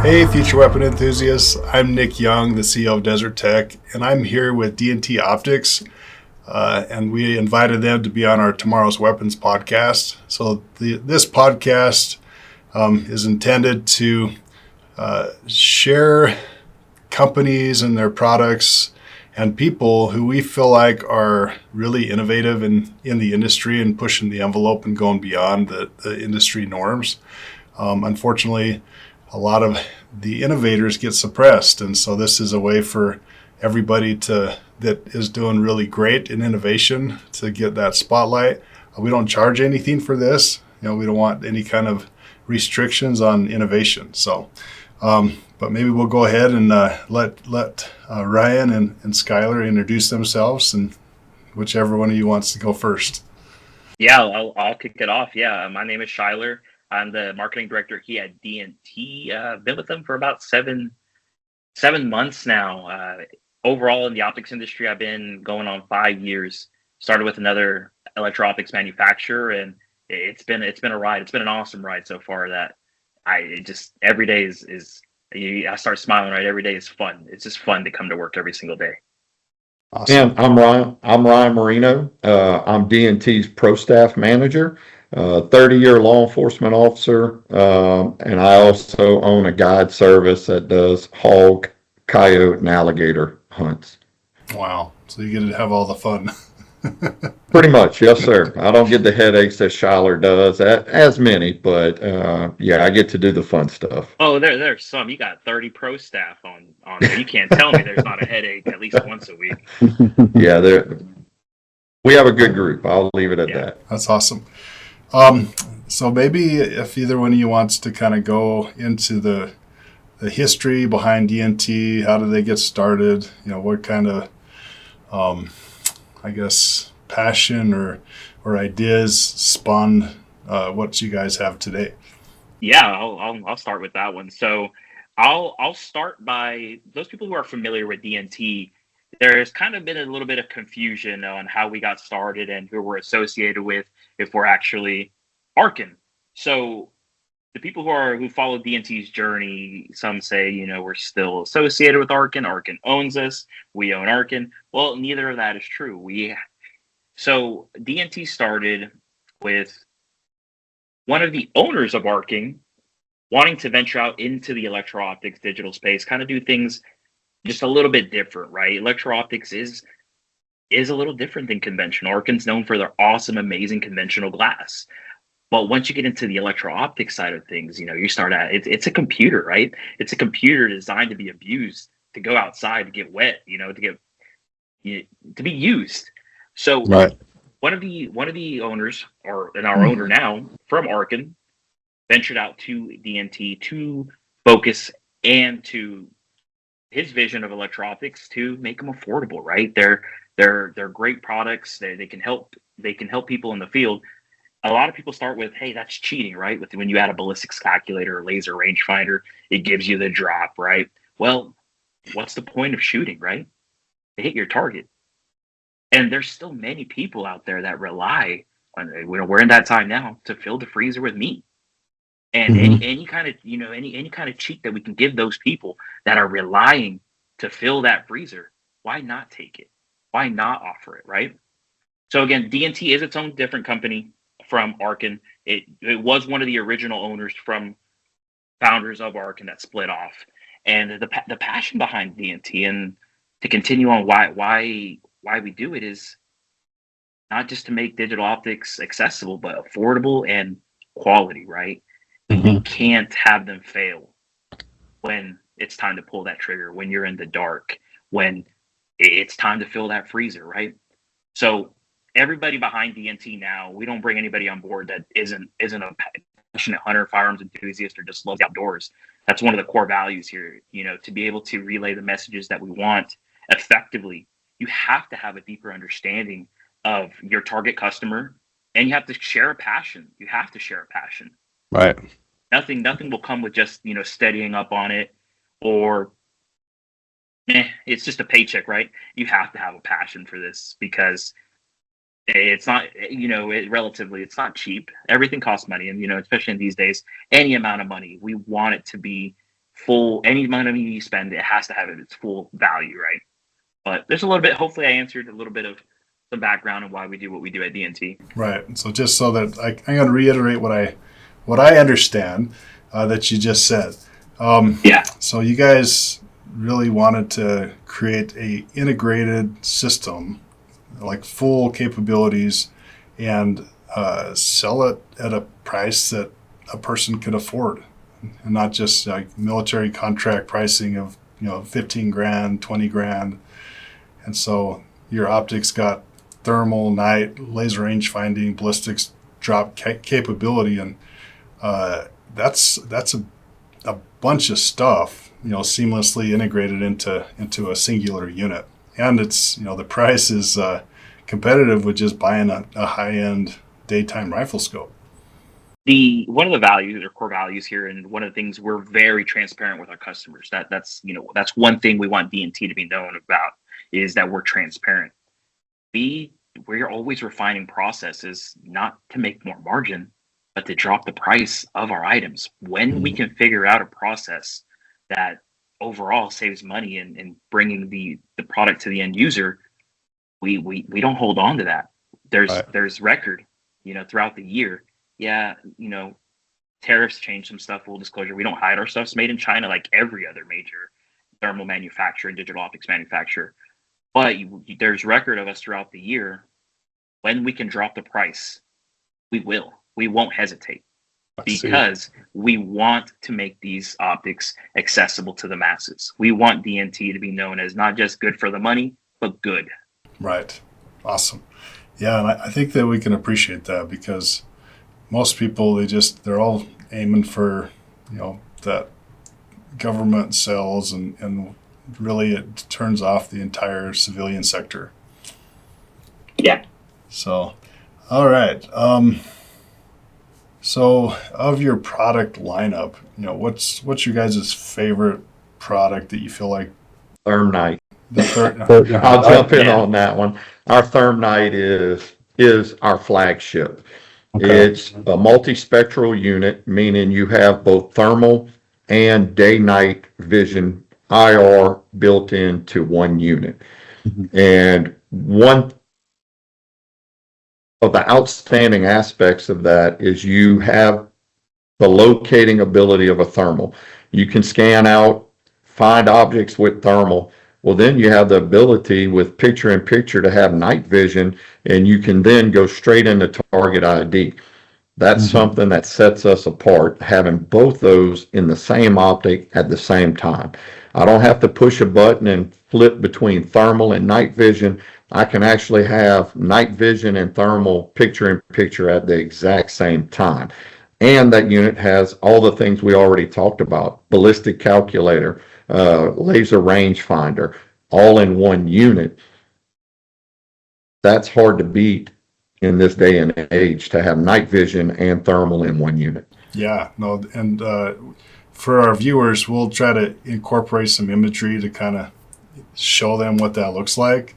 Hey, future weapon enthusiasts. I'm Nick Young, the CEO of Desert Tech, and I'm here with DNT Optics. And we invited them to be on our Tomorrow's Weapons podcast. So this podcast is intended to share companies and their products and people who we feel like are really innovative in the industry and pushing the envelope and going beyond the industry norms. Unfortunately, a lot of the innovators get suppressed, and so this is a way for everybody that is doing really great in innovation to get that spotlight. We don't charge anything for this. We don't want any kind of restrictions on innovation. So, but maybe we'll go ahead and let Ryan and Schuyler introduce themselves, and whichever one of you wants to go first. Yeah, I'll kick it off. Yeah, my name is Schuyler. I'm the marketing director here at DNT. Been with them for about seven months now. Overall, in the optics industry, I've been going on 5 years. Started with another electro-optics manufacturer, and it's been a ride. It's been an awesome ride so far. That every day I start smiling. Right, every day is fun. It's just fun to come to work every single day. Awesome. And I'm Ryan Mareno. I'm DNT's pro staff manager, 30-year law enforcement officer, and I also own a guide service that does hog, coyote, and alligator hunts. Wow. So you get to have all the fun. Pretty much, yes, sir. I don't get the headaches that Schuyler does, as many, but yeah, I get to do the fun stuff. Oh, there's some. You got 30 pro staff on there. You can't tell me there's not a headache at least once a week. Yeah, we have a good group. I'll leave it at that. That's awesome. So maybe if either one of you wants to kind of go into the history behind DNT, how did they get started? What kind of I guess passion or ideas spawned what you guys have today. Yeah, I'll start with that one. So I'll start by those people who are familiar with DNT. There's kind of been a little bit of confusion on how we got started and who we're associated with, if we're actually Arkin. So the people who follow DNT's journey, some say, we're still associated with Arkin. Arkin owns us. We own Arkin. Well, neither of that is true. So DNT started with one of the owners of Arkin wanting to venture out into the electro-optics digital space, kind of do things just a little bit different, right? Electro-optics is a little different than conventional. Arkin's known for their awesome, amazing conventional glass. But once you get into the electro-optics side of things, you start it's a computer, right? It's a computer designed to be abused, to go outside, to get wet, to be used. So right. One of the owners, and our owner now from Arkin, ventured out to DNT to focus and to his vision of electro-optics to make them affordable, right? They're great products. They can help people in the field. A lot of people start with, hey, that's cheating, right? When you add a ballistics calculator or laser rangefinder, it gives you the drop, right? Well, what's the point of shooting, right? To hit your target. And there's still many people out there that rely on, we're in that time now, to fill the freezer with meat. And any kind of, any kind of cheat that we can give those people that are relying to fill that freezer, why not take it? Why not offer it, right? So again, DNT is its own different company from Arkin. It was one of the original owners from founders of Arkin that split off. And the passion behind DNT, and to continue on why we do it, is not just to make digital optics accessible, but affordable and quality, right? You can't have them fail when it's time to pull that trigger, when you're in the dark, when it's time to fill that freezer, right? So everybody behind DNT now, we don't bring anybody on board that isn't a passionate hunter, firearms enthusiast, or just loves the outdoors. That's one of the core values here. To be able to relay the messages that we want effectively, you have to have a deeper understanding of your target customer, and you have to share a passion. Right. Nothing will come with just, steadying up on it, or it's just a paycheck, right? You have to have a passion for this, because it's not, it's not cheap. Everything costs money. And, especially in these days, any amount of money, we want it to be any money you spend, it has to have its full value, right? But there's a little bit, hopefully I answered a little bit of the background of why we do what we do at DNT. Right. So just so that I'm going to reiterate what I understand that you just said. Yeah. So you guys really wanted to create a integrated system, like full capabilities, and sell it at a price that a person could afford, and not just like military contract pricing of 15 grand, 20 grand. And so your optics got thermal, night, laser range finding, ballistics drop capability, and that's a bunch of stuff, seamlessly integrated into a singular unit. And it's, the price is competitive with just buying a high-end daytime rifle scope. One of the values or core values here, and one of the things we're very transparent with our customers. That's one thing we want DNT to be known about, is that we're transparent. We're always refining processes, not to make more margin, but to drop the price of our items. When we can figure out a process that overall saves money and bringing the product to the end user, we don't hold on to that. There's record, throughout the year. Yeah, tariffs change some stuff, full disclosure. We don't hide our stuff's made in China like every other major thermal manufacturer and digital optics manufacturer. But there's record of us throughout the year. When we can drop the price, we will. We won't hesitate, because we want to make these optics accessible to the masses. We want DNT to be known as not just good for the money, but good. Right. Awesome. Yeah, and I think that we can appreciate that, because most people, they're all aiming for, that government sales, and really it turns off the entire civilian sector. Yeah. So, all right. So of your product lineup, what's your guys' favorite product that you feel like? Thermite. The I'll jump in on that one. Our Thermite is our flagship. Okay. It's a multispectral unit, meaning you have both thermal and day-night vision IR built into one unit. Mm-hmm. And one of the outstanding aspects of that is you have the locating ability of a thermal. You can scan out, find objects with thermal. Well, then you have the ability with picture-in-picture to have night vision, and you can then go straight into target ID. That's something that sets us apart, having both those in the same optic at the same time. I don't have to push a button and flip between thermal and night vision. I can actually have night vision and thermal picture-in-picture at the exact same time. And that unit has all the things we already talked about: ballistic calculator, laser rangefinder, all in one unit. That's hard to beat in this day and age, to have night vision and thermal in one unit. Yeah, no, and for our viewers, we'll try to incorporate some imagery to kind of show them what that looks like.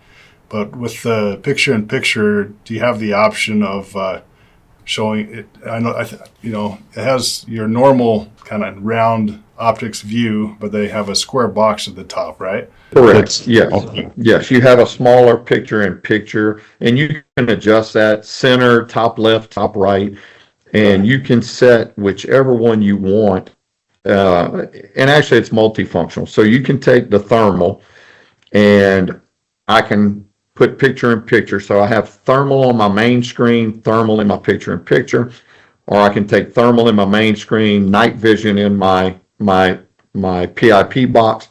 But with the picture-in-picture, do you have the option of showing it? I know, it has your normal kind of round optics view, but they have a square box at the top, right? Correct. Yes. Okay. Yes. You have a smaller picture-in-picture, and you can adjust that center, top left, top right, and you can set whichever one you want. And actually, it's multifunctional. So you can take the thermal, and I can put picture-in-picture. So I have thermal on my main screen, thermal in my picture-in-picture, or I can take thermal in my main screen, night vision in my PIP box,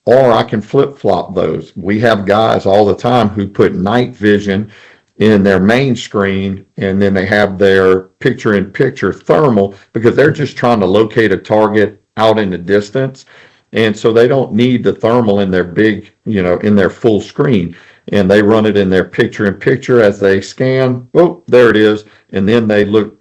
or I can flip-flop those. We have guys all the time who put night vision in their main screen, and then they have their picture-in-picture thermal, because they're just trying to locate a target out in the distance. And so they don't need the thermal in their big, in their full screen. And they run it in their picture-in-picture as they scan. Oh, there it is. And then they look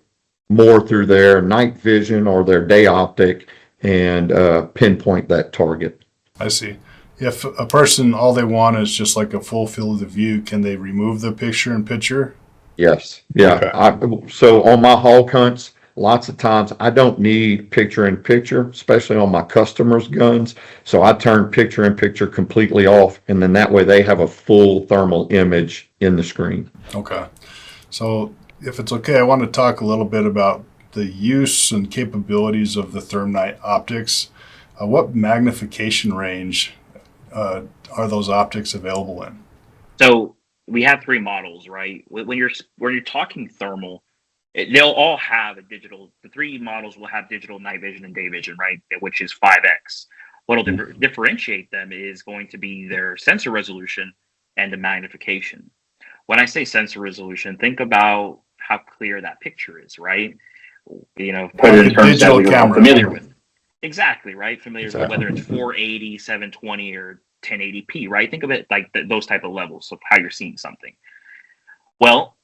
more through their night vision or their day optic and pinpoint that target. I see. If a person, all they want is just like a full field of view, can they remove the picture-in-picture? Yes. Yeah. Okay. So on my hog hunts, lots of times I don't need picture in picture, especially on my customers' guns. So I turn picture in picture completely off, and then that way they have a full thermal image in the screen. Okay. So if it's okay, I want to talk a little bit about the use and capabilities of the ThermNite optics. What magnification range are those optics available in? So we have three models, right? When you're talking thermal, they'll all have a digital. The three models will have digital night vision and day vision, right? Which is 5x. What'll differentiate them is going to be their sensor resolution and the magnification. When I say sensor resolution, think about how clear that picture is, right? You know, put it in terms that we're all familiar with. Exactly, right? Familiar with whether it's 480, 720, or 1080p, right? Think of it like those type of levels of how you're seeing something. Well,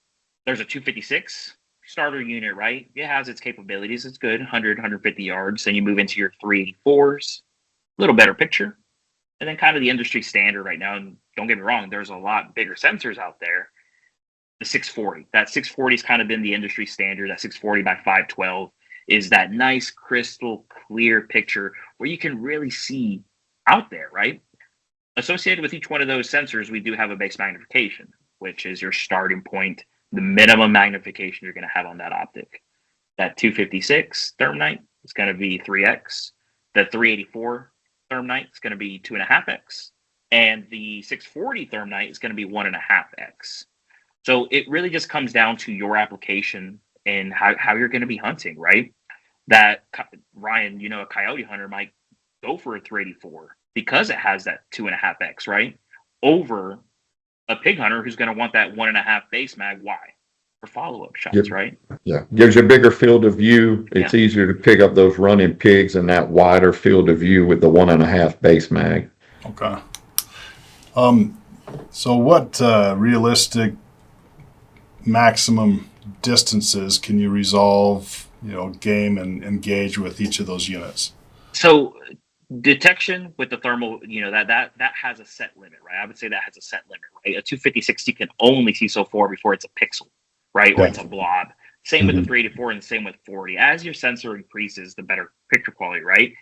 there's a 256 starter unit, right? It has its capabilities. It's good, 100, 150 yards. Then you move into your 384s, a little better picture. And then kind of the industry standard right now, and don't get me wrong, there's a lot bigger sensors out there. The 640. That 640 has kind of been the industry standard. That 640 by 512 is that nice, crystal clear picture where you can really see out there, right? Associated with each one of those sensors, we do have a base magnification, which is your starting point, the minimum magnification you're going to have on that optic. That 256 ThermNite is going to be 3x. The 384 ThermNite is going to be 2.5x. And the 640 ThermNite is going to be 1.5x. So it really just comes down to your application and how you're going to be hunting, right? That Ryan, a coyote hunter might go for a 384 because it has that 2.5x, right? Over a pig hunter who's going to want that 1.5 base mag. Why? For follow-up shots, right? Yeah. Gives you a bigger field of view. It's easier to pick up those running pigs in that wider field of view with the 1.5 base mag. Okay. So what realistic maximum distances can you resolve, game and engage with each of those units? So detection with the thermal, that has a set limit, right? I would say that has a set limit, right? A 256 you can only see so far before it's a pixel, right? Or it's a blob. Same with the 384 and same with 40. As your sensor increases, the better picture quality, right?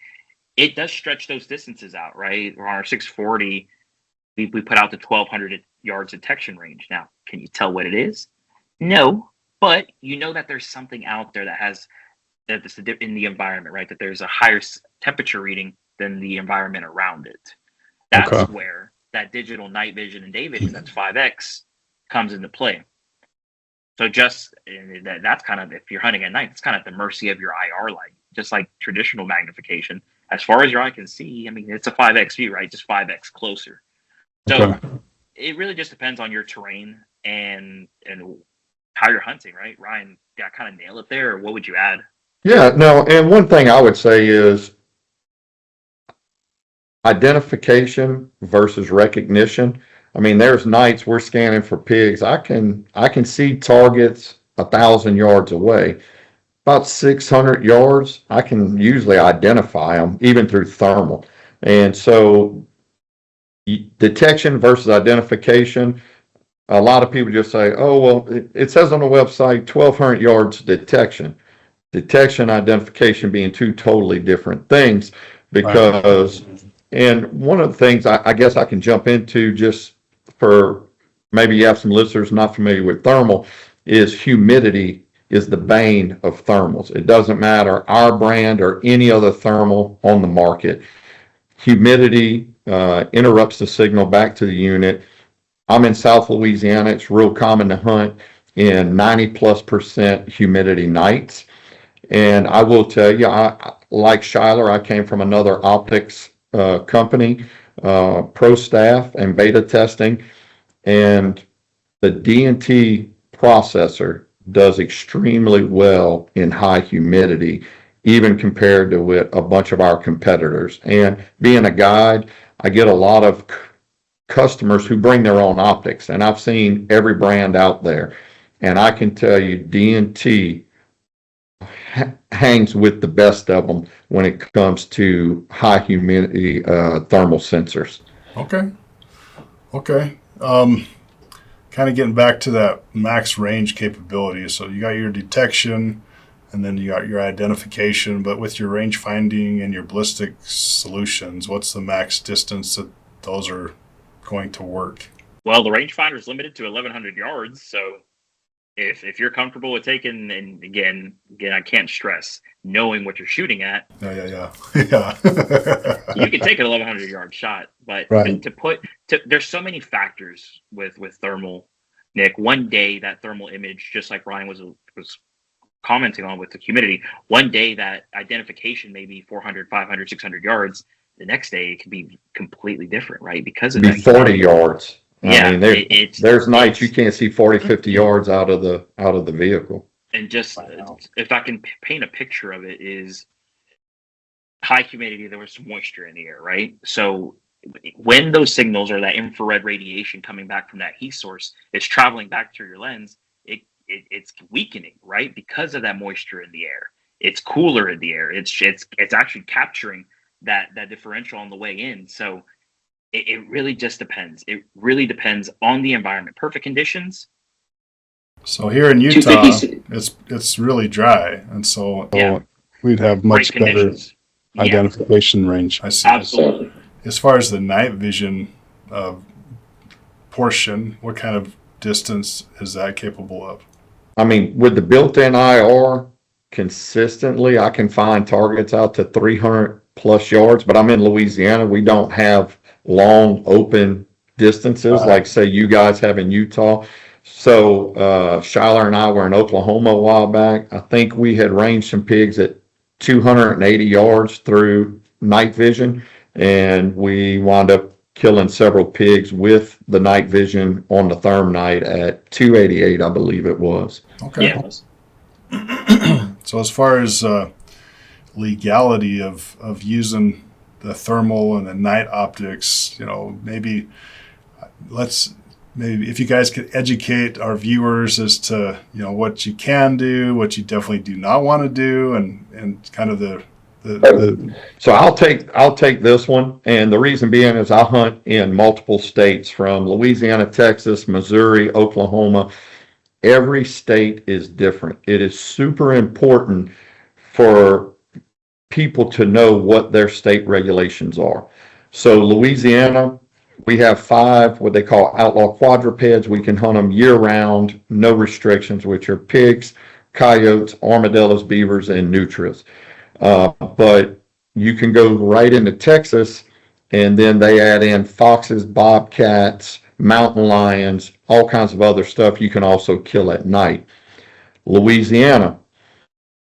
It does stretch those distances out, right? On our 640, we put out the 1,200 yards detection range. Now, can you tell what it is? No, but you know that there's something out there that has that's in the environment, right? That there's a higher temperature reading than the environment around it. That's where that digital night vision and day vision, that's 5x, comes into play. So that's kind of, if you're hunting at night, it's kind of at the mercy of your IR light, just like traditional magnification. As far as your eye can see, I mean, it's a 5x view, right? Just 5x closer. So it really just depends on your terrain and how you're hunting, right? Ryan, did I kind of nail it there, or what would you add? Yeah, no, and one thing I would say is identification versus recognition. I mean, there's nights we're scanning for pigs. I can see targets 1,000 yards away. About 600 yards, I can usually identify them, even through thermal. And so detection versus identification, a lot of people just say, oh, well, it says on the website 1,200 yards detection. Detection, identification being two totally different things because, and one of the things I guess I can jump into just for maybe you have some listeners not familiar with thermal is humidity is the bane of thermals. It doesn't matter our brand or any other thermal on the market. Humidity interrupts the signal back to the unit. I'm in South Louisiana. It's real common to hunt in 90+% humidity nights. And I will tell you, like Schuyler, I came from another optics company, pro staff and beta testing, and the DNT processor does extremely well in high humidity, even compared to with a bunch of our competitors. And being a guide, I get a lot of customers who bring their own optics, and I've seen every brand out there. And I can tell you, DNT hangs with the best of them when it comes to high humidity thermal sensors. Okay. Kind of getting back to that max range capability. So you got your detection, and and then you got your identification. But with your range finding and your ballistic solutions, what's the max distance that those are going to work? Well, the rangefinder is limited to 1,100 yards, so if you're comfortable with taking, and again, I can't stress knowing what you're shooting at. Yeah. You can take an 1,100 yard shot, but Right. there's so many factors with thermal. Nick, one day that thermal image, just like Ryan was commenting on with the humidity, one day that identification may be 400, 500, 600 yards. The next day it can be completely different, right? Because of Be 40 yards. Yeah, I mean, there's nights you can't see 40, 50 yards out of the vehicle. And just if I can paint a picture of it, is high humidity, there was some moisture in the air, right? So when those signals or that infrared radiation coming back from that heat source is traveling back through your lens, it's weakening, right? Because of that moisture in the air. It's cooler in the air. It's actually capturing that differential on the way in. So it really just depends. It really depends on the environment. Perfect conditions. So here in Utah, it's really dry, and so we'd have much better identification range. I see. Absolutely. As far as the night vision portion, what kind of distance is that capable of? I mean, with the built-in IR, consistently, I can find targets out to 300 plus yards, but I'm in Louisiana. We don't have long open distances like, say, you guys have in Utah. So Schuyler and I were in Oklahoma a while back. I think we had ranged some pigs at 280 yards through night vision, and we wound up killing several pigs with the night vision on the thermite at 288, I believe it was. Okay. Yeah. So as far as legality of using the thermal and the night optics, maybe if you guys could educate our viewers as to what you can do, what you definitely do not want to do, and kind of the So I'll take this one, and the reason being is I hunt in multiple states, from Louisiana, Texas, Missouri, Oklahoma. Every state is different. It is super important for people to know what their state regulations are. So Louisiana, we have 5 what they call outlaw quadrupeds. We can hunt them year round, no restrictions, which are pigs, coyotes, armadillos, beavers, and nutrias. But you can go right into Texas, and then they add in foxes, bobcats, mountain lions, all kinds of other stuff you can also kill at night. Louisiana,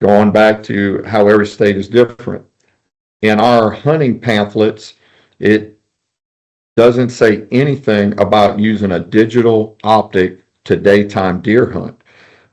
going back to how every state is different. In our hunting pamphlets, it doesn't say anything about using a digital optic to daytime deer hunt.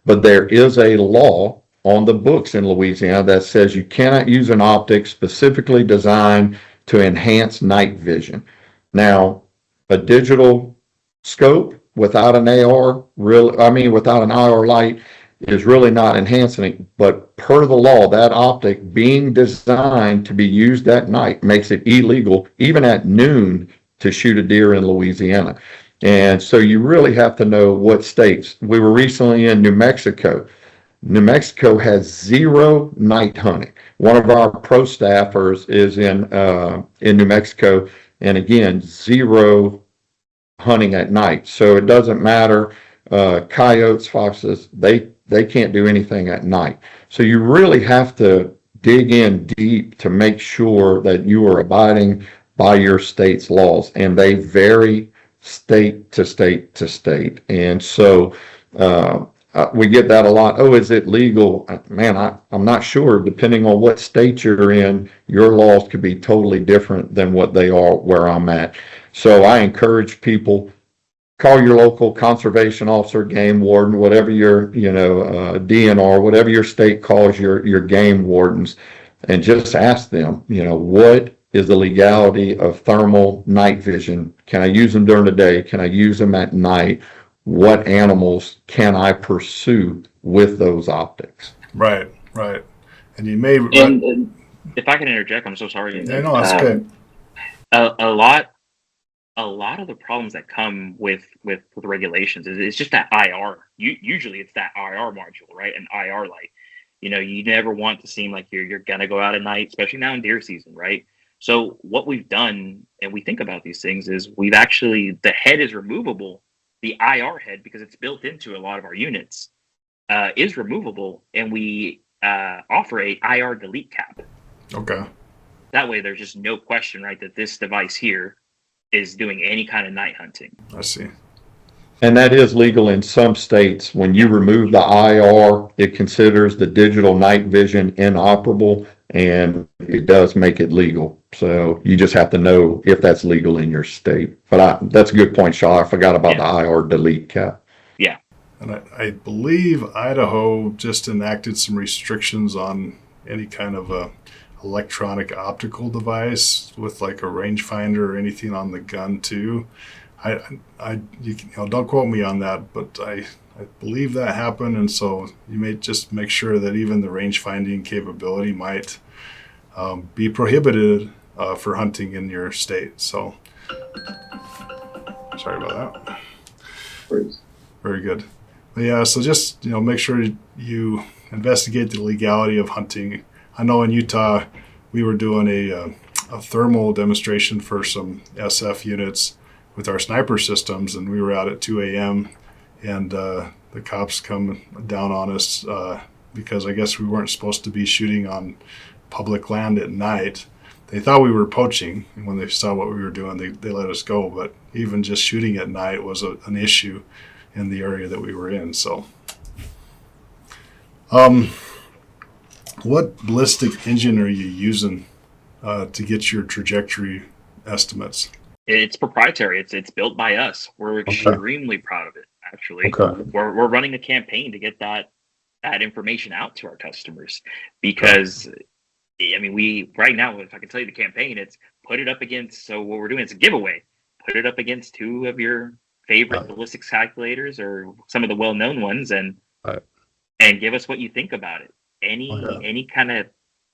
But there is a law on the books in Louisiana that says you cannot use an optic specifically designed to enhance night vision. Now, a digital scope without an AR, without an IR light, is really not enhancing it. But per the law, that optic being designed to be used at night makes it illegal, even at noon, to shoot a deer in Louisiana. And so you really have to know what states. We were recently in New Mexico. New Mexico has 0 night hunting. One of our pro staffers is in New Mexico, and again, 0 hunting at night. So it doesn't matter. Coyotes, foxes, they can't do anything at night. So you really have to dig in deep to make sure that you are abiding by your state's laws, and they vary state to state to state. And so we get that a lot. Oh, is it legal? Man, I'm not sure. Depending on what state you're in, your laws could be totally different than what they are where I'm at. So I encourage people, call your local conservation officer, game warden, whatever your, DNR, whatever your state calls your game wardens, and just ask them, what is the legality of thermal night vision? Can I use them during the day? Can I use them at night? What animals can I pursue with those optics? Right. And you may. And if I can interject, I'm so sorry. Yeah, no, that's good. A lot of the problems that come with the regulations is it's just that IR. Usually it's that IR module, right? An IR light. You never want to seem like you're gonna go out at night, especially now in deer season, right? So what we've done, and we think about these things, is the head is removable. The IR head, because it's built into a lot of our units, is removable, and we offer a IR delete cap. Okay. That way, there's just no question, right, that this device here is doing any kind of night hunting. I see. And that is legal in some states. When you remove the IR, it considers the digital night vision inoperable, and it does make it legal. So you just have to know if that's legal in your state. But that's a good point, Shaw. I forgot about the IR delete cap. Yeah. And I believe Idaho just enacted some restrictions on any kind of a electronic optical device with like a rangefinder or anything on the gun too. Don't quote me on that, but I believe that happened, and so you may just make sure that even the range finding capability might be prohibited for hunting in your state. So sorry about that. Very good. But yeah, so just make sure you investigate the legality of hunting. I know in Utah we were doing a thermal demonstration for some SF units with our sniper systems, and we were out at 2 a.m. and the cops come down on us because I guess we weren't supposed to be shooting on public land at night. They thought we were poaching, and when they saw what we were doing, they let us go. But even just shooting at night was an issue in the area that we were in. So, what ballistic engine are you using to get your trajectory estimates? It's proprietary. It's built by us. We're extremely proud of it, actually. Okay. We're running a campaign to get that information out to our customers because, I mean, we right now, if I can tell you the campaign, it's put it up against, so what we're doing is a giveaway. Put it up against two of your favorite ballistics calculators or some of the well-known ones and give us what you think about it. Any kind of,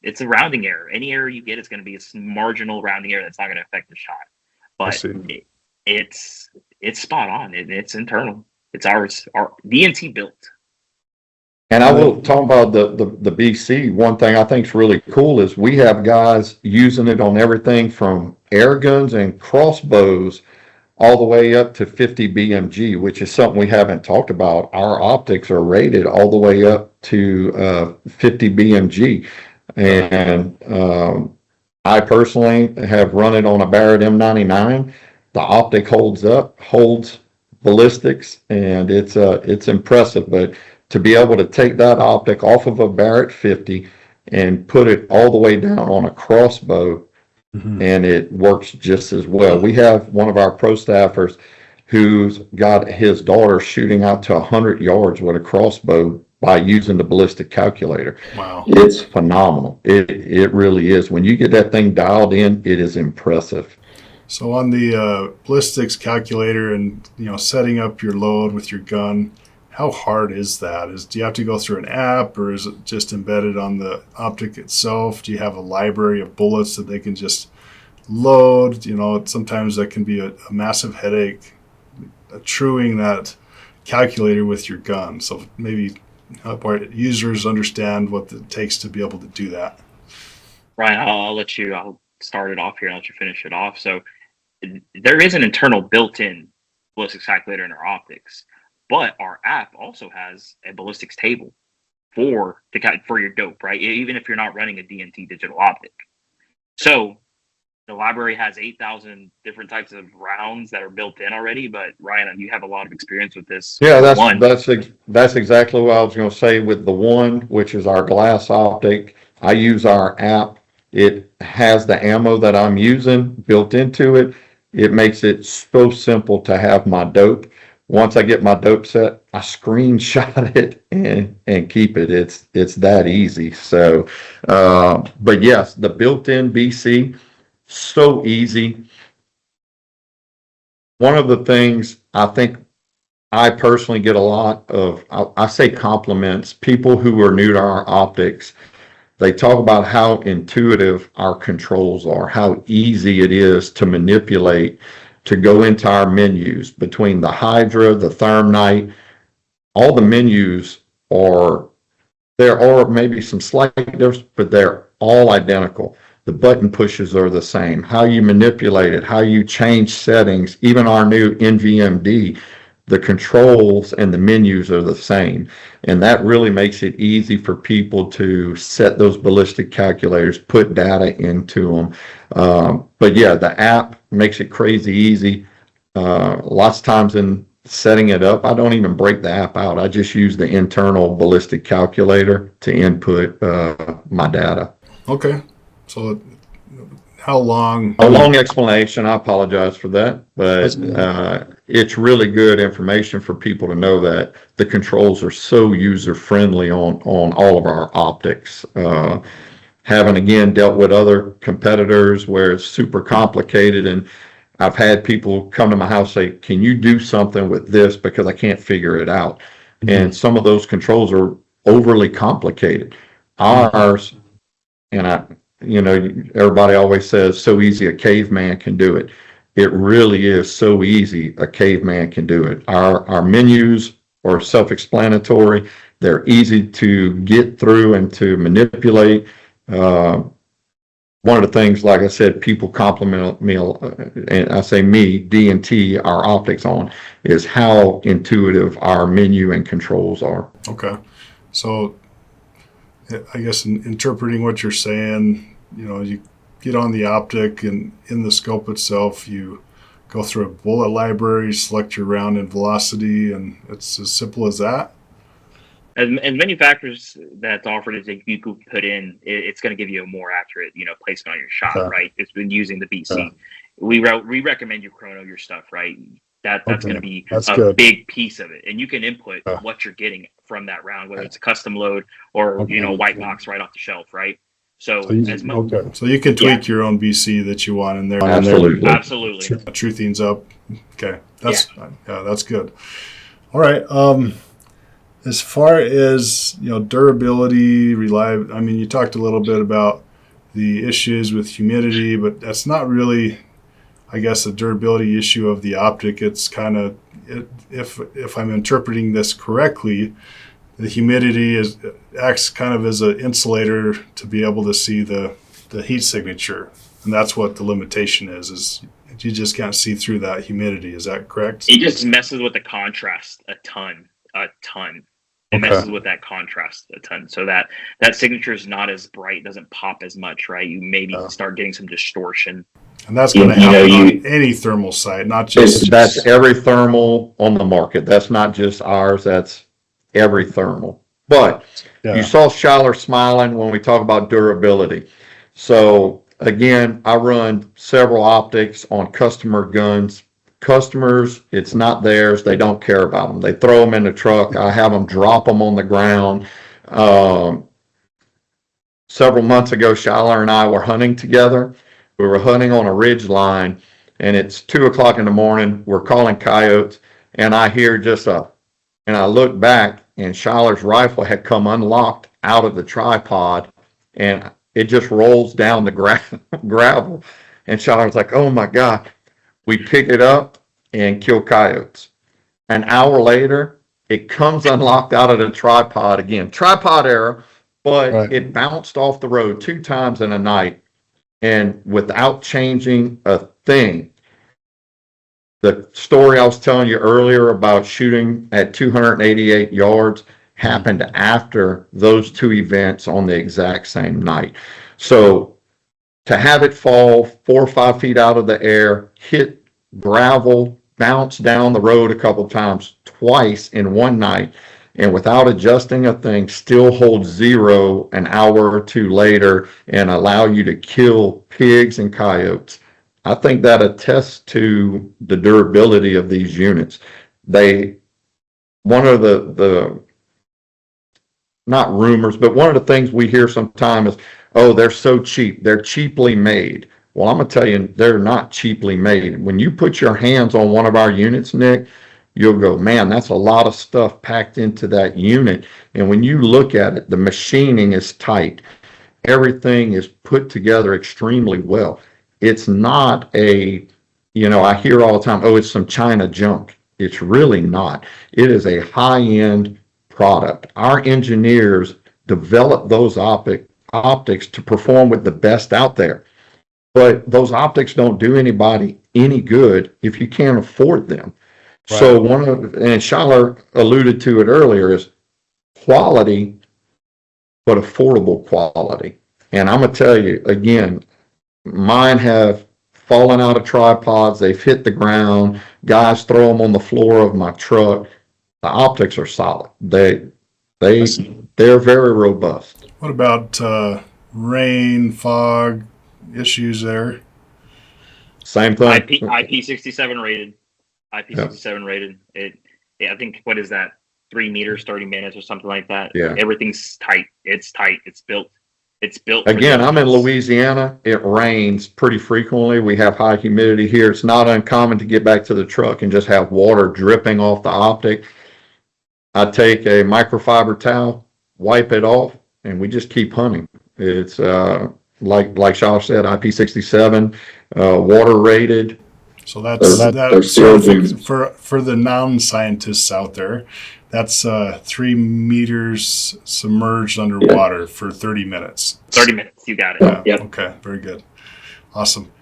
it's a rounding error. Any error you get is going to be a marginal rounding error that's not going to affect the shot. But it's spot on. It's internal. It's ours. Our DNT built. And I will talk about the BC. One thing I think is really cool is we have guys using it on everything from air guns and crossbows all the way up to 50 BMG, which is something we haven't talked about. Our optics are rated all the way up to 50 BMG. And I personally have run it on a Barrett M99. The optic holds ballistics, and it's impressive. But to be able to take that optic off of a Barrett 50 and put it all the way down on a crossbow, and it works just as well. We have one of our pro staffers who's got his daughter shooting out to 100 yards with a crossbow by using the ballistic calculator. Wow. It's phenomenal. It really is. When you get that thing dialed in, it is impressive. So on the ballistics calculator and setting up your load with your gun, how hard is that? Do you have to go through an app, or is it just embedded on the optic itself? Do you have a library of bullets that they can just load? Sometimes that can be a massive headache, truing that calculator with your gun. So maybe help our users understand what it takes to be able to do that. Ryan, I'll start it off here and let you finish it off. So there is an internal built-in ballistics calculator in our optics, but our app also has a ballistics table for your dope, right? Even if you're not running a DNT digital optic. So the library has 8,000 different types of rounds that are built in already. But Ryan, you have a lot of experience with this. Yeah, that's exactly what I was going to say with the one, which is our glass optic. I use our app. It has the ammo that I'm using built into it. It makes it so simple to have my dope. Once I get my dope set, I screenshot it and keep it. It's that easy. So, but yes, the built-in BC, so easy. One of the things I think I personally get a lot of, I say compliments, people who are new to our optics, they talk about how intuitive our controls are, how easy it is to manipulate, to go into our menus between the Hydra, the Thermite. All the menus are There are maybe some slight differences, but they're all identical. The button pushes are the same. How you manipulate it, how you change settings, even our new NVMD, the controls and the menus are the same. And that really makes it easy for people to set those ballistic calculators, put data into them. But yeah, the app makes it crazy easy. Lots of times in setting it up, I don't even break the app out. I just use the internal ballistic calculator to input my data. Okay. So how long? A long explanation. I apologize for that, but it's really good information for people to know that the controls are so user friendly on all of our optics. Having again dealt with other competitors where it's super complicated, and I've had people come to my house say, "Can you do something with this because I can't figure it out?" Mm-hmm. And some of those controls are overly complicated. Ours, and everybody always says, "So easy a caveman can do it." It really is so easy a caveman can do it. Our menus are self-explanatory. They're easy to get through and to manipulate. One of the things, like I said, people compliment me, and I say me, DNT, our optics on, is how intuitive our menu and controls are. Okay. So I guess in interpreting what you're saying, you get on the optic, and in the scope itself, you go through a bullet library, select your round and velocity, and it's as simple as that. And many factors that's offered is that you could put in, it's going to give you a more accurate, placement on your shot, right? It's been using the BC. We recommend you chrono your stuff, right? That's going to be a big piece of it, and you can input what you're getting from that round, whether it's a custom load or white box right off the shelf, right? So you can tweak your own BC that you want in there. Absolutely. Truthing's up. Okay, that's good. All right. As far as durability, reliability, I mean, you talked a little bit about the issues with humidity, but that's not really, I guess, a durability issue of the optic. It's kind of, if I'm interpreting this correctly, the humidity acts kind of as an insulator to be able to see the heat signature, and that's what the limitation is you just can't see through that humidity. Is that correct? It just messes with the contrast a ton. It messes with that contrast a ton, so that signature is not as bright, doesn't pop as much, right? You maybe start getting some distortion. And that's going to happen on any thermal site, not just... That's every thermal on the market. That's not just ours. That's every thermal. But you saw Schuyler smiling when we talk about durability. So again, I run several optics on customer guns. Customers, it's not theirs. They don't care about them. They throw them in the truck. I have them drop them on the ground. Several months ago, Schuyler and I were hunting together. We were hunting on a ridge line, and it's 2:00 in the morning. We're calling coyotes, and I hear and I look back, and Schuyler's rifle had come unlocked out of the tripod, and it just rolls down the gravel. And Schuyler's like, "Oh my God." We pick it up and kill coyotes. An hour later, it comes unlocked out of the tripod again. Tripod error, but it bounced off the road 2 times in a night, and without changing a thing. The story I was telling you earlier about shooting at 288 yards happened after those 2 events on the exact same night. So to have it fall 4 or 5 feet out of the air, hit gravel, bounce down the road a couple times, twice in one night, and without adjusting a thing, still hold 0 an hour or 2 later and allow you to kill pigs and coyotes. I think that attests to the durability of these units. One of the not rumors, but one of the things we hear sometimes is, "Oh, they're so cheap. They're cheaply made." Well, I'm going to tell you, they're not cheaply made. When you put your hands on one of our units, Nick, you'll go, "Man, that's a lot of stuff packed into that unit." And when you look at it, the machining is tight. Everything is put together extremely well. It's not I hear all the time, "Oh, it's some China junk." It's really not. It is a high-end product. Our engineers developed those optics to perform with the best out there. But those optics don't do anybody any good if you can't afford them. Right. So and Schuyler alluded to it earlier, is quality, but affordable quality. And I'm going to tell you again, mine have fallen out of tripods. They've hit the ground. Guys throw them on the floor of my truck. The optics are solid. They're very robust. What about rain, fog issues there? Same thing. IP67 rated. IP67 rated. I think, what is that? 3 meters, 30 minutes or something like that. Yeah. Everything's tight. It's tight. It's built. Again, I'm in Louisiana. It rains pretty frequently. We have high humidity here. It's not uncommon to get back to the truck and just have water dripping off the optic. I take a microfiber towel, wipe it off, and we just keep hunting. It's like Shaw said, IP67, water rated. So that's for the non-scientists out there. That's 3 meters submerged underwater for 30 minutes. 30 minutes, you got it. Yeah. Yep. Okay, very good. Awesome.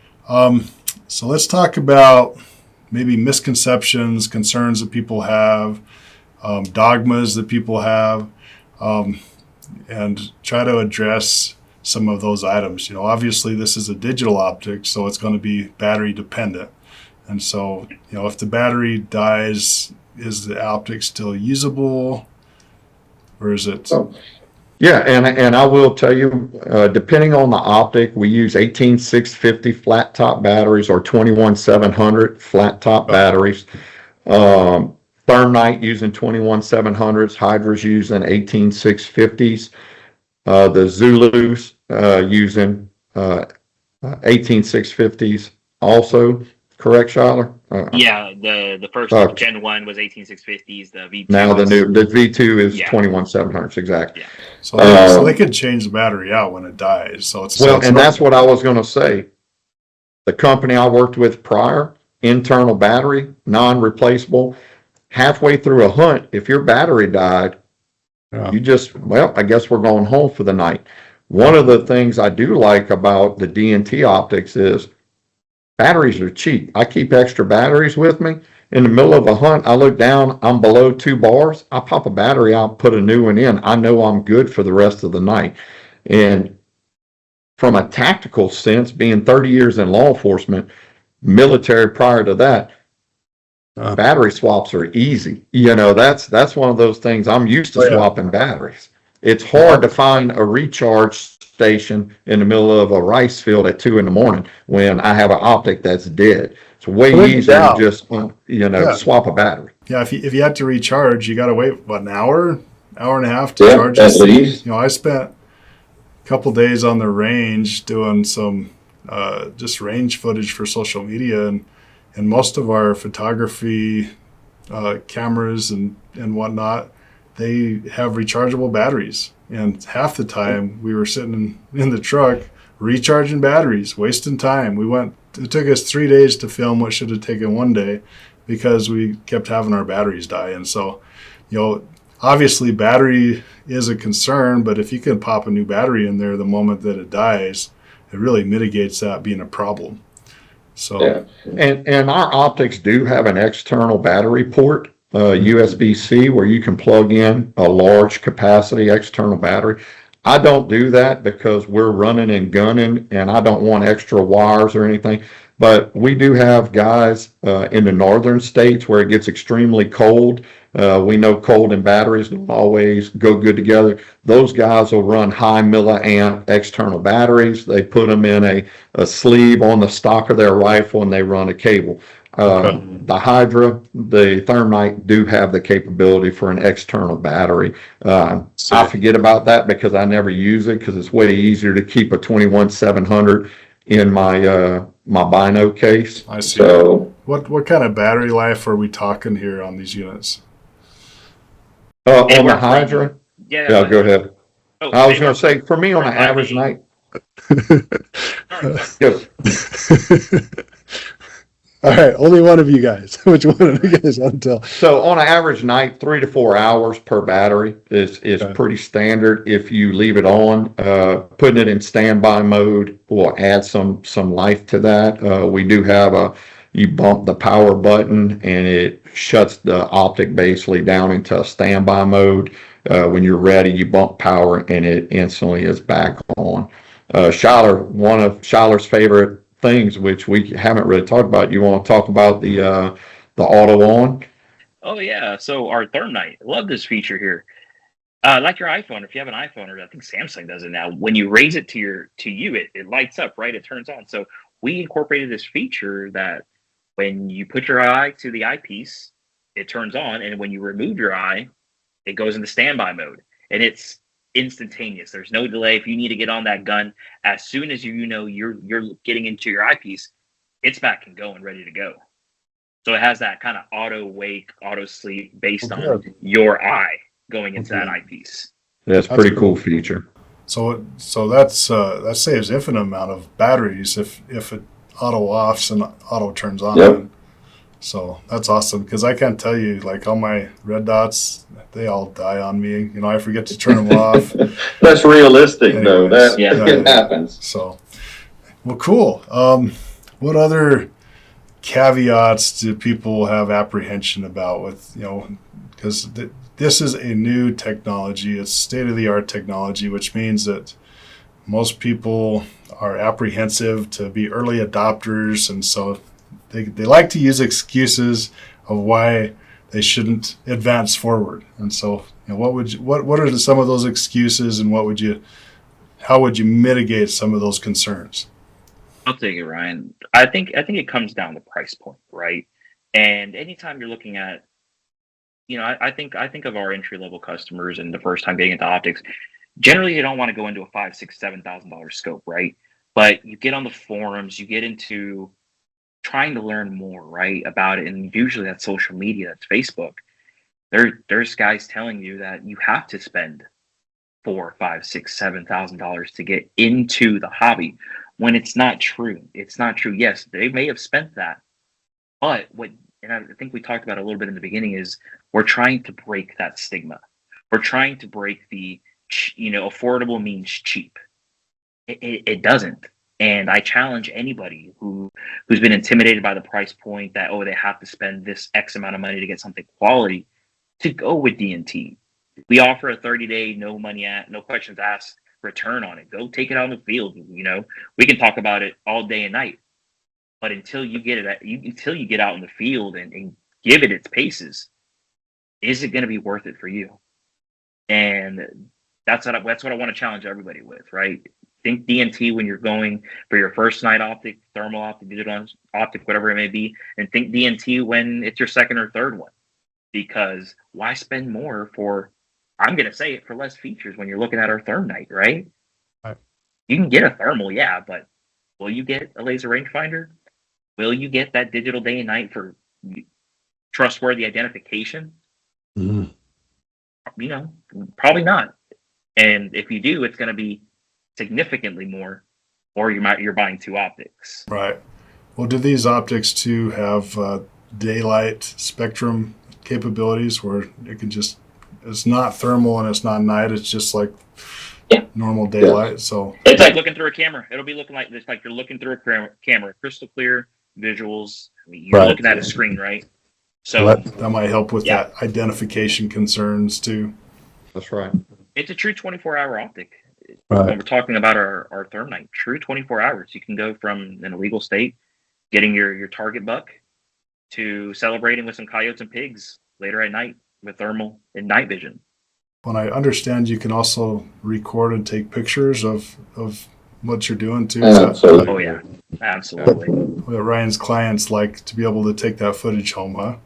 So let's talk about maybe misconceptions, concerns that people have, dogmas that people have, and try to address some of those items. Obviously this is a digital optic, so it's going to be battery dependent. And so, if the battery dies, is the optic still usable, or is it? Yeah, and I will tell you, depending on the optic, we use 18650 flat top batteries or 21700 flat top batteries. Thermite using 21700s, Hydra's using 18650s. The Zulus using 18650s also. Correct, Schuyler? Yeah, the first Gen 1 was 18650s. The V2 now the V2 is 21700s, exactly. Yeah. So they could change the battery out when it dies. So that's what I was going to say. The company I worked with prior, internal battery, non-replaceable. Halfway through a hunt, if your battery died, you just, I guess we're going home for the night. One of the things I do like about the DNT Optics is batteries are cheap. I keep extra batteries with me. In the middle of a hunt, I look down, I'm below 2 bars. I pop a battery out, put a new one in. I know I'm good for the rest of the night. And from a tactical sense, being 30 years in law enforcement, military prior to that, battery swaps are easy. That's one of those things. I'm used to swapping batteries. It's hard to find a recharge station in the middle of a rice field at 2 a.m. when I have an optic that's dead. It's way easier to just swap a battery. Yeah, if you have to recharge, you got to wait an hour and a half to charge at least. I spent a couple days on the range doing some just range footage for social media, and most of our photography cameras and whatnot, they have rechargeable batteries. And half the time we were sitting in the truck recharging batteries, wasting time. It took us 3 days to film what should have taken 1 day because we kept having our batteries die. And so, obviously battery is a concern, but if you can pop a new battery in there the moment that it dies, it really mitigates that being a problem. So, and our optics do have an external battery port. USB-C, where you can plug in a large capacity external battery. I don't do that because we're running and gunning and I don't want extra wires or anything. But we do have guys in the northern states where it gets extremely cold. We know cold and batteries don't always go good together. Those guys will run high milliamp external batteries. They put them in a sleeve on the stock of their rifle and they run a cable. The Hydra, the Thermite do have the capability for an external battery. I forget about that because I never use it because it's way easier to keep a 21700 in my my bino case. I see. So, what kind of battery life are we talking here on these units? On the Hydra? Yeah, go ahead. I was going to say, for me on an average night. All right, only one of you guys. Which one of you guys want to tell? So on an average night, 3 to 4 hours per battery is Okay. pretty standard. If you leave it on, putting it in standby mode will add some life to that. We do have you bump the power button and it shuts the optic basically down into a standby mode. When you're ready, you bump power and it instantly is back on. Schuyler, one of Schuyler's favorite things, which we haven't really talked about. You want to talk about the auto on? Oh yeah, so our thermite, love this feature here. Like your iPhone, if you have an iPhone, or I think Samsung does it now. When you raise it to you, it lights up, right? It turns on. So we incorporated this feature that when you put your eye to the eyepiece, it turns on, and when you remove your eye, it goes into standby mode, and it's instantaneous. There's no delay. If you need to get on that gun, as soon as you know you're getting into your eyepiece, it's back and going, ready to go. So it has that kind of auto wake, auto sleep based on your eye going into that eyepiece. That's a pretty cool feature. So that's that saves infinite amount of batteries if it auto offs and auto turns on. Yep. So that's awesome, because I can't tell you, like, all my red dots, they all die on me. You know, I forget to turn them off. That's realistic, though. Anyways, It happens. So, well, cool. What other caveats do people have apprehension about with, you know, because this is a new technology. It's state-of-the-art technology, which means that most people are apprehensive to be early adopters, and so they like to use excuses of why they shouldn't advance forward. And so, you know, what are some of those excuses, and how would you mitigate some of those concerns? I'll take it, Ryan. I think it comes down to price point, right? And anytime you're looking at, you know, I think of our entry level customers and the first time getting into optics. Generally, you don't want to go into a $5,000, $6,000, $7,000 scope, right? But you get on the forums, you get into trying to learn more, right, about it, and usually that's social media, that's Facebook. There's guys telling you that you have to spend $4,000, $5,000, $6,000, $7,000 to get into the hobby, when it's not true. It's not true. Yes, they may have spent that, but and I think we talked about a little bit in the beginning, is we're trying to break that stigma. We're trying to break the, you know, affordable means cheap. It doesn't. And I challenge anybody who's been intimidated by the price point that, oh, they have to spend this X amount of money to get something quality, to go with DNT. We offer a 30-day, no questions asked return on it. Go take it out in the field. You know, we can talk about it all day and night, but until you get out in the field and give it its paces, is it going to be worth it for you? And that's what I want to challenge everybody with, right? Think DNT when you're going for your first night optic, thermal optic, digital optic, whatever it may be, and think DNT when it's your second or third one. Because why spend more for, I'm going to say it, for less features when you're looking at our thermite, right? Right. You can get a thermal, yeah, but will you get a laser rangefinder? Will you get that digital day and night for trustworthy identification? Mm-hmm. You know, probably not. And if you do, it's going to be significantly more, or you're buying two optics. Right. Well, do these optics too have daylight spectrum capabilities, where it's not thermal and it's not night, it's just like normal daylight? Yeah. So it's like looking through a camera. It'll be looking like this, like you're looking through a camera, crystal clear visuals. I mean, you're looking at a screen, right? So that might help with that identification concerns too. That's right. It's a true 24-hour optic. Right. When we're talking about our thermite, true 24 hours. You can go from an illegal state, getting your target buck, to celebrating with some coyotes and pigs later at night with thermal and night vision. When I understand, you can also record and take pictures of what you're doing too. Absolutely. Oh yeah, absolutely. Ryan's clients like to be able to take that footage home, huh?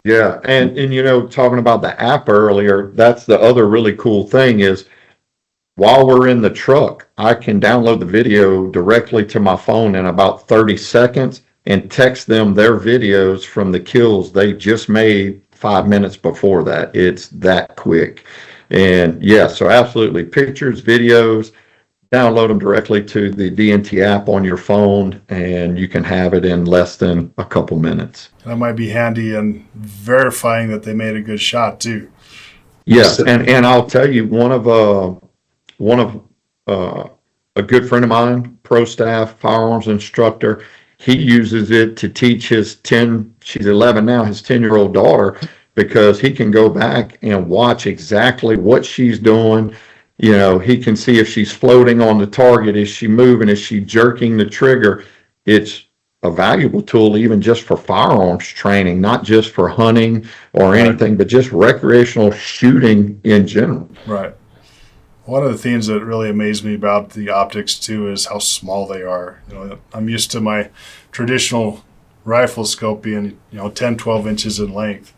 Yeah, and you know, talking about the app earlier, that's the other really cool thing is, while we're in the truck, I can download the video directly to my phone in about 30 seconds and text them their videos from the kills they just made 5 minutes before that. It's that quick. And yeah, so absolutely, pictures, videos, download them directly to the DNT app on your phone, and you can have it in less than a couple minutes. That might be handy in verifying that they made a good shot too. Yes, and I'll tell you, one of a good friend of mine, pro staff, firearms instructor, he uses it to teach his she's 11 now, his 10-year-old daughter, because he can go back and watch exactly what she's doing. You know, he can see if she's floating on the target, is she moving, is she jerking the trigger. It's a valuable tool even just for firearms training, not just for hunting or anything, but just recreational shooting in general. Right. One of the things that really amazed me about the optics too is how small they are. You know, I'm used to my traditional rifle scope being, 10, 12 inches in length.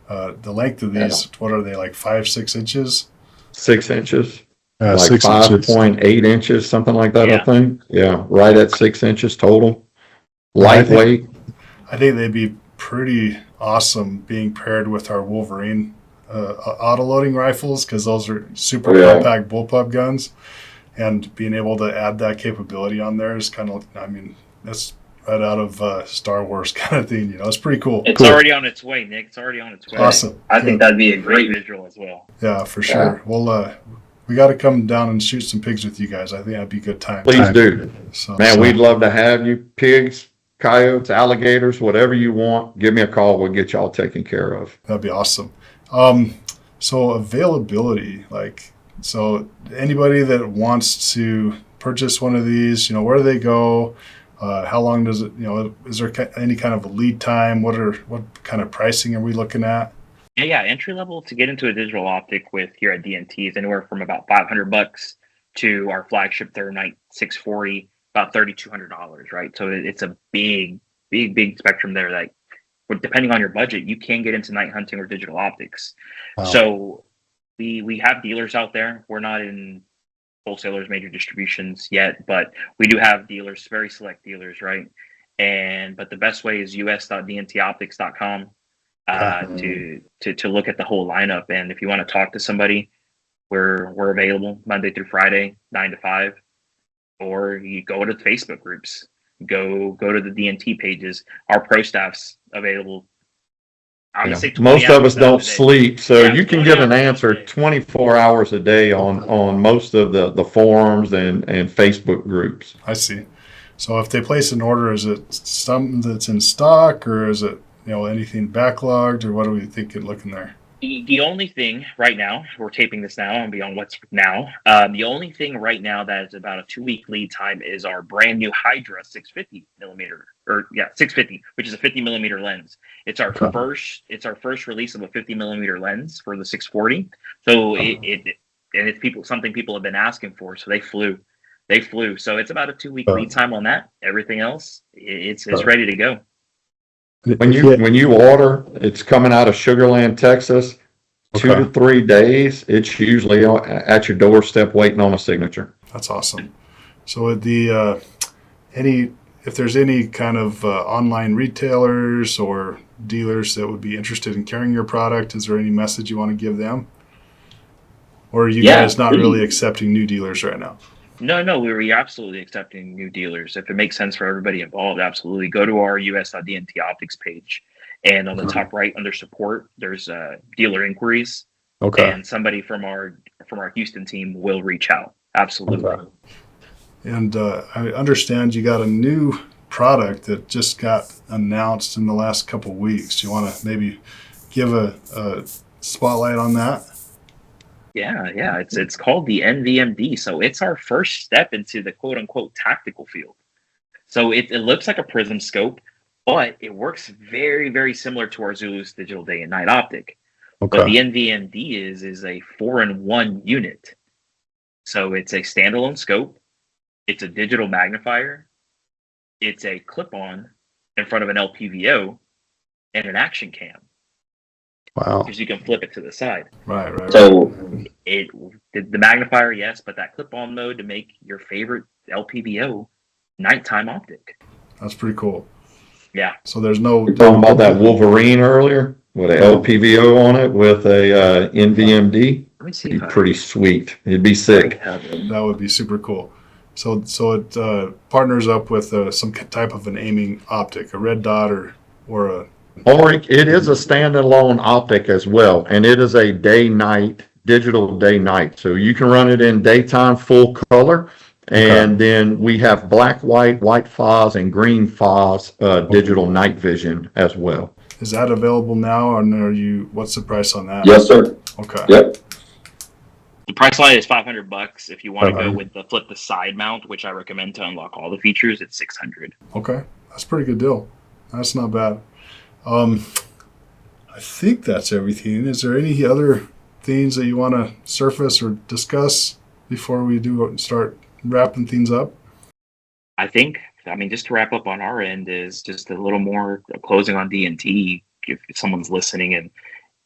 The length of these, what are they, like 5, 6 inches? 6 inches. Like 6 inches. 5.8 inches, something like that, Yeah. I think. Yeah, right at 6 inches total. Lightweight. I think they'd be pretty awesome being paired with our Wolverine auto-loading rifles, because those are super compact bullpup guns, and being able to add that capability on there is kind of, that's right out of Star Wars kind of thing. It's pretty cool. It's already on its way, Nick. It's already on its way. Awesome. I think that'd be a great visual as well. Yeah, for sure. Well, we got to come down and shoot some pigs with you guys. I think that'd be a good time. Please do. So, Man, we'd love to have you. Pigs, coyotes, alligators, whatever you want, give me a call. We'll get y'all taken care of. That'd be awesome. So availability, so anybody that wants to purchase one of these, where do they go? How long does it, is there any kind of a lead time? What kind of pricing are we looking at? Yeah, entry level to get into a digital optic with here at DNT is anywhere from about $500 to our flagship Thermite 640, about $3,200, right? So it's a big spectrum there that, depending on your budget, you can get into night hunting or digital optics. Wow. So we have dealers out there. We're not in wholesalers, major distributions yet, but we do have dealers, very select dealers, right? But the best way is us.dntoptics.com to look at the whole lineup. And if you want to talk to somebody, we're available Monday through Friday, 9 to 5, or you go to the Facebook groups. Go to the DNT pages. Our pro staff's available. Most of us don't sleep, so you can get an answer 24 hours a day on most of the forums and Facebook groups. I see. So if they place an order, is it something that's in stock, or is it anything backlogged, or what are we thinking looking there? The only thing right now, we're taping this now and beyond what's now. The only thing right now that is about a 2-week lead time is our brand new Hydra 650 millimeter, 650, which is a 50 millimeter lens. It's our first release of a 50 millimeter lens for the 640. So it's something people have been asking for. So they flew. So it's about a 2-week lead time on that. Everything else, it's ready to go. When you order, it's coming out of Sugar Land, Texas. 2 to 3 days. It's usually at your doorstep waiting on a signature. That's awesome. So with the if there's any kind of online retailers or dealers that would be interested in carrying your product, is there any message you want to give them? Or are you guys not really accepting new dealers right now? No, we're absolutely accepting new dealers. If it makes sense for everybody involved, absolutely. Go to our us.dnt optics page, and on the top right under support, there's dealer inquiries. Okay. And somebody from our Houston team will reach out. Absolutely. Okay. And I understand you got a new product that just got announced in the last couple of weeks. Do you want to maybe give a spotlight on that? Yeah. It's called the NVMD. So it's our first step into the quote unquote tactical field. So it looks like a prism scope, but it works very, very similar to our Zulus digital day and night optic. Okay. But the NVMD is a 4-in-1 unit. So it's a standalone scope. It's a digital magnifier. It's a clip-on in front of an LPVO and an action cam. Wow. Because you can flip it to the side. Right. So the magnifier, yes, but that clip-on mode to make your favorite LPVO nighttime optic. That's pretty cool. Yeah. So there's no... We're talking about that Wolverine earlier with a LPVO on it with a NVMD. Let me see. Pretty sweet. It'd be sick. That would be super cool. So it partners up with some type of an aiming optic, a red dot or a. Or it is a standalone optic as well, and it is a day-night, digital day-night. So you can run it in daytime full color, and then we have black, white phos, and green phos digital night vision as well. Is that available now, or what's the price on that? Yes, sir. Okay. Yep. The price line is $500. If you want to go with the flip the side mount, which I recommend to unlock all the features, it's $600. Okay, that's a pretty good deal. That's not bad. I think that's everything. Is there any other things that you want to surface or discuss before we start wrapping things up? I mean, just to wrap up on our end is just a little more closing on DNT. If someone's listening and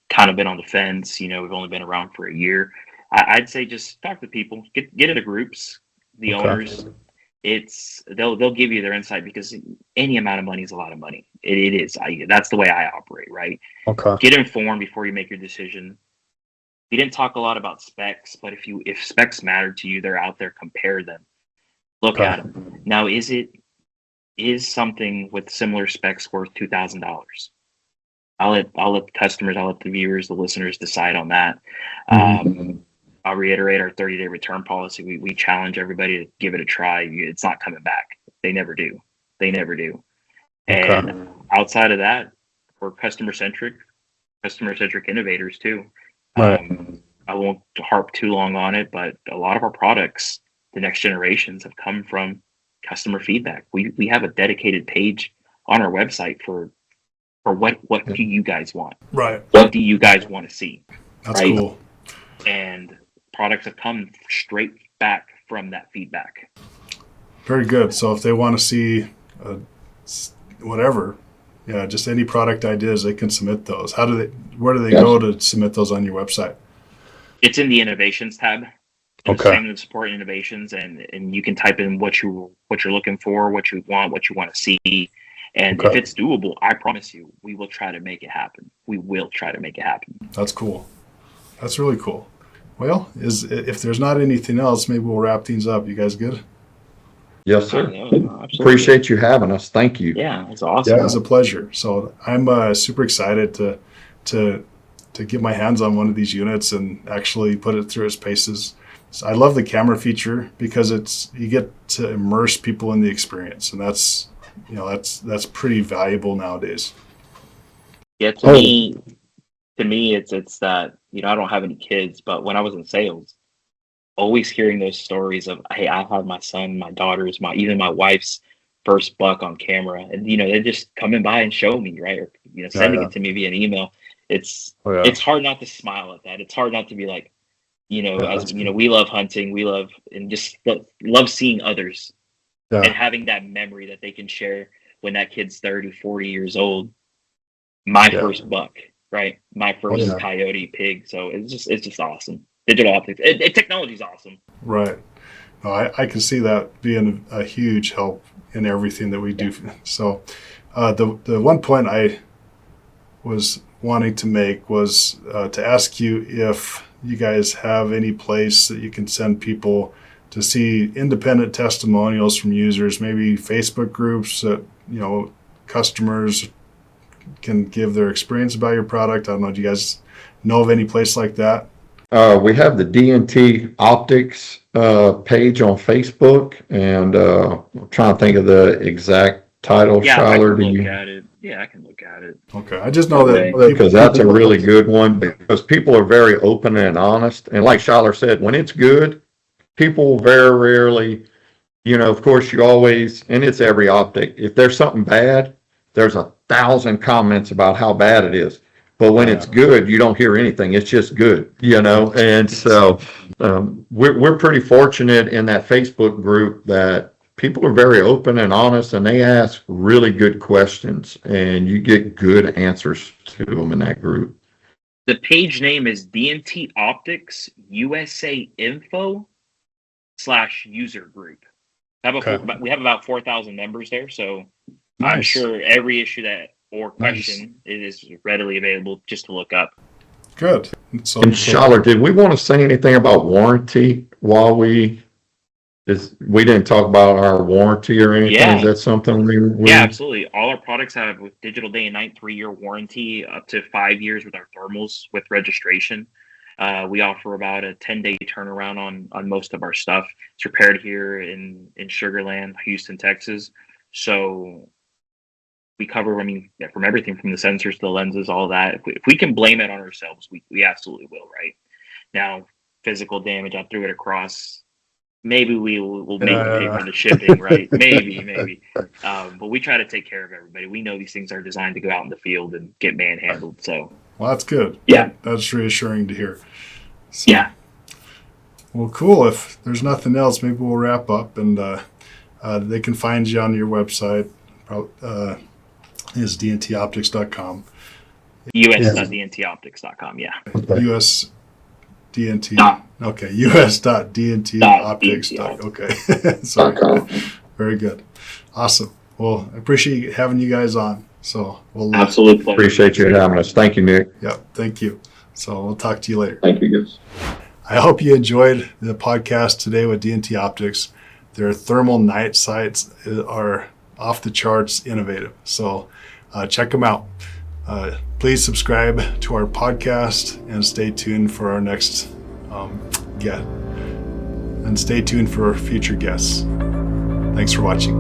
kind of been on the fence, we've only been around for a year. I'd say just talk to people, get into groups, the owners. They'll give you their insight, because any amount of money is a lot of money. It is. That's the way I operate, right? Okay. Get informed before you make your decision. We didn't talk a lot about specs, but if specs matter to you, they're out there. Compare them. Look at them. Now, is something with similar specs worth $2,000? I'll let the viewers, the listeners decide on that. I'll reiterate our 30-day return policy. We challenge everybody to give it a try. It's not coming back. They never do. And outside of that, we're customer-centric innovators too. Right. I won't harp too long on it, but a lot of our products, the next generations, have come from customer feedback. We have a dedicated page on our website for what do you guys want? Right. What do you guys want to see? That's cool. And products have come straight back from that feedback. Very good. So if they want to see whatever, just any product ideas, they can submit those. Where do they go to submit those on your website? It's in the innovations tab. Okay. And support innovations, and you can type in what you're looking for, what you want to see. And if it's doable, I promise you, we will try to make it happen. That's cool. That's really cool. Well, if there's not anything else, maybe we'll wrap things up. You guys good? Yes, sir. Absolutely. Appreciate you having us. Thank you. Yeah, it's awesome. Yeah, it was a pleasure. So I'm super excited to get my hands on one of these units and actually put it through its paces. So I love the camera feature because you get to immerse people in the experience, and that's pretty valuable nowadays. Yeah, to me, it's that, I don't have any kids, but when I was in sales, always hearing those stories of, hey, I have my son, my daughter's, even my wife's first buck on camera, and they're just coming by and show me, right, or sending it to me via an email. It's hard not to smile at that. It's hard not to be like, we love hunting, we love and just love seeing others and having that memory that they can share when that kid's 30, 40 years old. My first buck, right? My first coyote, pig. So it's just awesome. Digital optics, technology's awesome. Right. No, I can see that being a huge help in everything that we do. So the one point I was wanting to make was to ask you if you guys have any place that you can send people to see independent testimonials from users, maybe Facebook groups that, customers can give their experience about your product. I don't know. Do you guys know of any place like that? We have the DNT Optics page on Facebook, and I'm trying to think of the exact title. Schuyler, I can look at it. Okay, I just know that because that's a really good one, because people are very open and honest, and like Schuyler said, when it's good, people very rarely, of course, you always, and it's every optic. If there's something bad, there's 1,000 comments about how bad it is. But when it's good, you don't hear anything. It's just good, And so we're pretty fortunate in that Facebook group that people are very open and honest, and they ask really good questions, and you get good answers to them in that group. The page name is DNT Optics USA Info /user group. We have about 4,000 members there, so nice. I'm sure every issue or question is readily available just to look up. Good. And Schuyler, did we want to say anything about warranty while we We didn't talk about our warranty or anything. Yeah. Is that something Yeah, absolutely. All our products have with digital day and night 3-year warranty, up to 5 years with our thermals with registration. We offer about a 10-day turnaround on most of our stuff. It's repaired here in Sugar Land, Houston, Texas. So we cover, from everything from the sensors to the lenses, all that. If we can blame it on ourselves, we absolutely will, right? Now, physical damage, I threw it across. Maybe we'll make them pay for the shipping, right? Maybe. But we try to take care of everybody. We know these things are designed to go out in the field and get manhandled. So, well, that's good. Yeah, that's reassuring to hear. So, yeah. Well, cool. If there's nothing else, maybe we'll wrap up, and they can find you on your website. Is dntoptics.com. us.dntoptics.com. Yeah. US DNT. Okay. us.dntoptics. Okay. Sorry. Very good. Awesome. Well, I appreciate having you guys on. So we'll absolutely appreciate you having us. Thank you, Nick. Yeah. Thank you. So we'll talk to you later. Thank you, guys. I hope you enjoyed the podcast today with DNT Optics. Their thermal night sights are off the charts innovative. So check them out. Please subscribe to our podcast and stay tuned for our next guest. And stay tuned for future guests. Thanks for watching.